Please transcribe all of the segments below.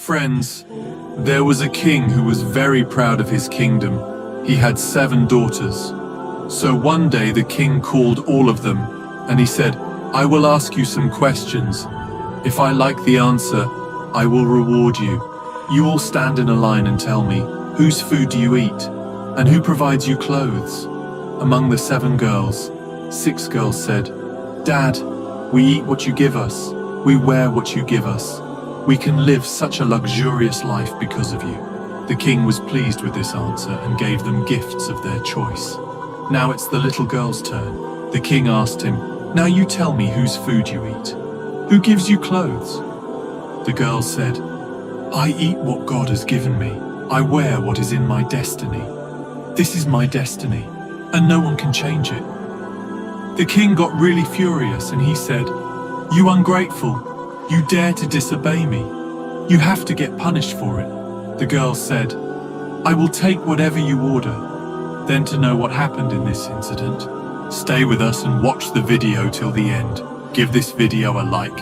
Friends, there was a king who was very proud of his kingdom. He had 7 daughters. So one day the king called all of them, and he said, "I will ask you some questions. If I like the answer, I will reward you. You all stand in a line and tell me, whose food do you eat, and who provides you clothes?" Among the 7 girls, 6 girls said, "Dad, we eat what you give us. We wear what you give us. We can live such a luxurious life because of you." The king was pleased with this answer and gave them gifts of their choice. Now it's the little girl's turn. The king asked him, "Now you tell me whose food you eat. Who gives you clothes?" The girl said, "I eat what God has given me. I wear what is in my destiny. This is my destiny, and no one can change it." The king got really furious and he said, "You ungrateful! You dare to disobey me. You have to get punished for it." The girl said, "I will take whatever you order." Then, to know what happened in this incident, stay with us and watch the video till the end. Give this video a like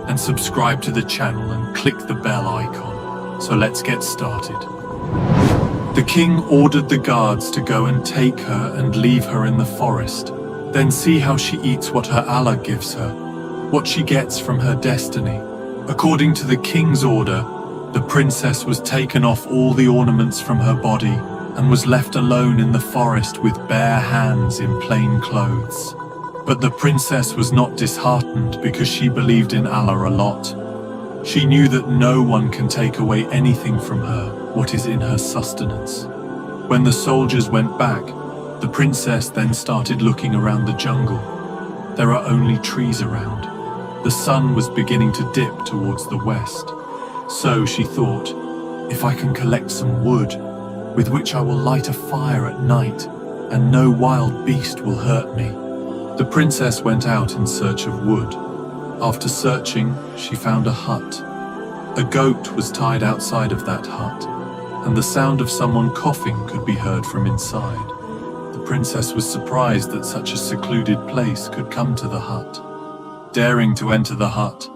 and subscribe to the channel and click the bell icon. So let's get started. The king ordered the guards to go and take her and leave her in the forest. Then see how she eats what her Allah gives her, what she gets from her destiny. According to the king's order, the princess was taken off all the ornaments from her body and was left alone in the forest with bare hands in plain clothes. But the princess was not disheartened because she believed in Allah a lot. She knew that no one can take away anything from her, what is in her sustenance. When the soldiers went back, the princess then started looking around the jungle. There are only trees around. The sun was beginning to dip towards the west. So she thought, if I can collect some wood, with which I will light a fire at night, and no wild beast will hurt me. The princess went out in search of wood. After searching, she found a hut. A goat was tied outside of that hut, and the sound of someone coughing could be heard from inside. The princess was surprised that such a secluded place could come to the hut. Daring to enter the hut,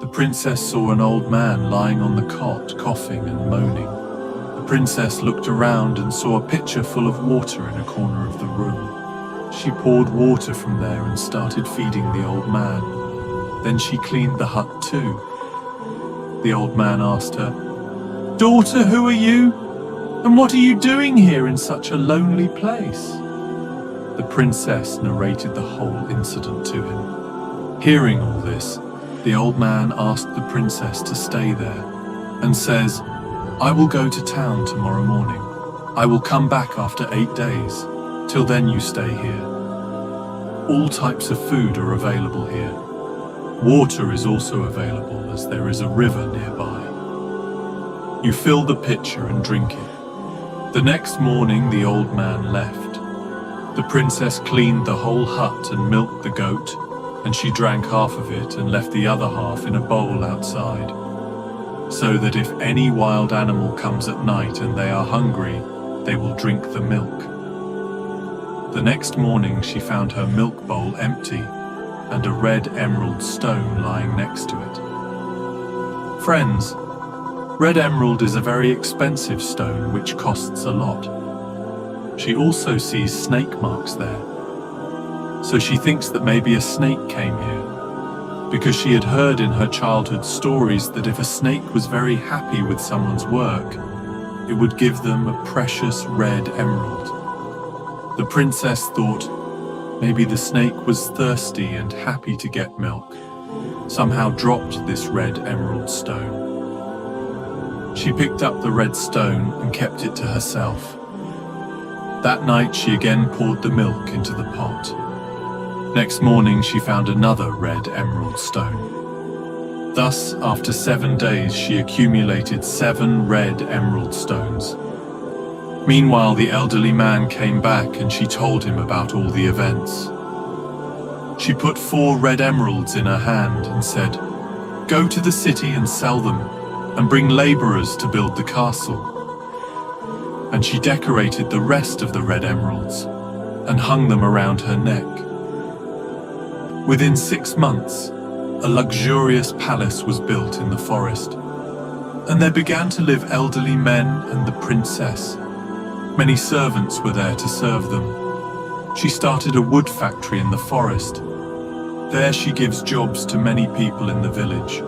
the princess saw an old man lying on the cot, coughing and moaning. The princess looked around and saw a pitcher full of water in a corner of the room. She poured water from there and started feeding the old man. Then she cleaned the hut too. The old man asked her, "Daughter, who are you? And what are you doing here in such a lonely place?" The princess narrated the whole incident to him. Hearing all this, the old man asked the princess to stay there and says, "I will go to town tomorrow morning. I will come back after 8 days. Till then you stay here. All types of food are available here. Water is also available as there is a river nearby. You fill the pitcher and drink it." The next morning the old man left. The princess cleaned the whole hut and milked the goat, and she drank half of it and left the other half in a bowl outside, so that if any wild animal comes at night and they are hungry, they will drink the milk. The next morning she found her milk bowl empty and a red emerald stone lying next to it. Friends, red emerald is a very expensive stone which costs a lot. She also sees snake marks there. So she thinks that maybe a snake came here, because she had heard in her childhood stories that if a snake was very happy with someone's work, it would give them a precious red emerald. The princess thought maybe the snake was thirsty and happy to get milk, somehow dropped this red emerald stone. She picked up the red stone and kept it to herself. That night she again poured the milk into the pot. Next morning she found another red emerald stone. Thus, after 7 days she accumulated 7 red emerald stones. Meanwhile, the elderly man came back and she told him about all the events. She put 4 red emeralds in her hand and said, "Go to the city and sell them, and bring laborers to build the castle." And she decorated the rest of the red emeralds and hung them around her neck. Within 6 months, a luxurious palace was built in the forest. And there began to live elderly men and the princess. Many servants were there to serve them. She started a wood factory in the forest. There she gives jobs to many people in the village.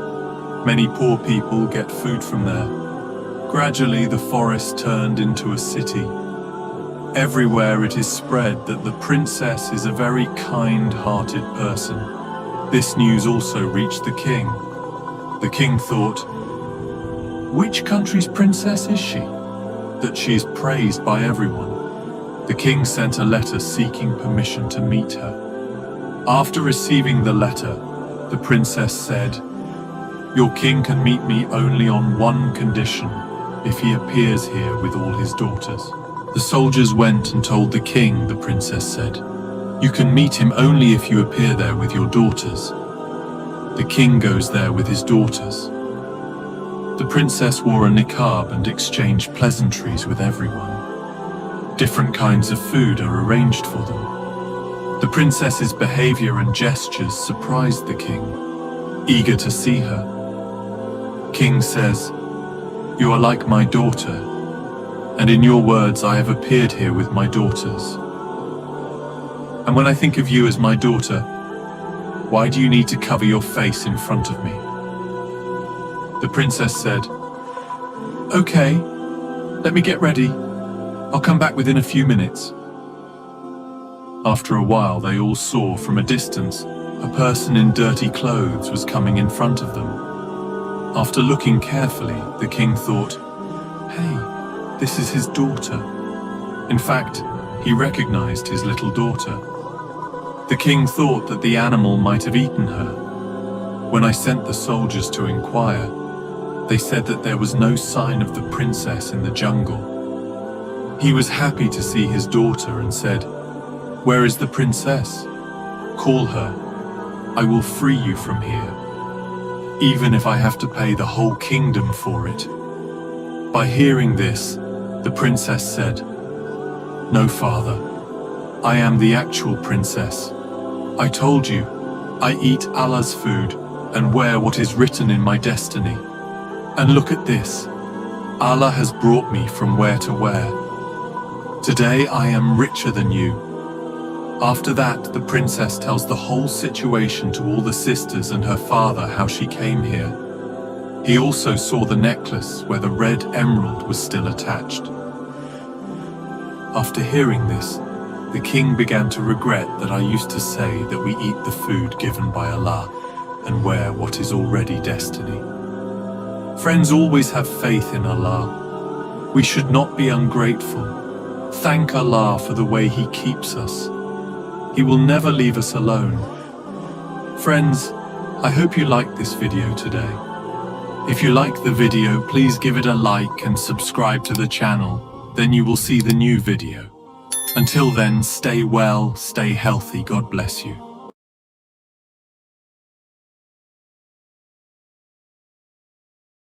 Many poor people get food from there. Gradually, the forest turned into a city. Everywhere it is spread that the princess is a very kind-hearted person. This news also reached the king. The king thought, "Which country's princess is she, that she is praised by everyone?" The king sent a letter seeking permission to meet her. After receiving the letter, the princess said, "Your king can meet me only on one condition, if he appears here with all his daughters." The soldiers went and told the king, the princess said, "You can meet him only if you appear there with your daughters." The king goes there with his daughters. The princess wore a niqab and exchanged pleasantries with everyone. Different kinds of food are arranged for them. The princess's behavior and gestures surprised the king, eager to see her. King says, "You are like my daughter, and in your words I have appeared here with my daughters. And when I think of you as my daughter, why do you need to cover your face in front of me?" The princess said, "Okay, let me get ready. I'll come back within a few minutes." After a while, they all saw from a distance a person in dirty clothes was coming in front of them. After looking carefully, the king thought, "Hey, this is his daughter." In fact, he recognized his little daughter. The king thought that the animal might have eaten her. When I sent the soldiers to inquire, they said that there was no sign of the princess in the jungle. He was happy to see his daughter and said, "Where is the princess? Call her. I will free you from here, even if I have to pay the whole kingdom for it." By hearing this, the princess said, "No, father, I am the actual princess. I told you, I eat Allah's food and wear what is written in my destiny. And look at this. Allah has brought me from where to where. Today I am richer than you." After that, the princess tells the whole situation to all the sisters and her father how she came here. He also saw the necklace where the red emerald was still attached. After hearing this, the king began to regret that I used to say that we eat the food given by Allah and wear what is already destiny. Friends, always have faith in Allah. We should not be ungrateful. Thank Allah for the way He keeps us. He will never leave us alone. Friends, I hope you liked this video today. If you like the video, please give it a like and subscribe to the channel. Then you will see the new video. Until then, stay well, stay healthy. God bless you.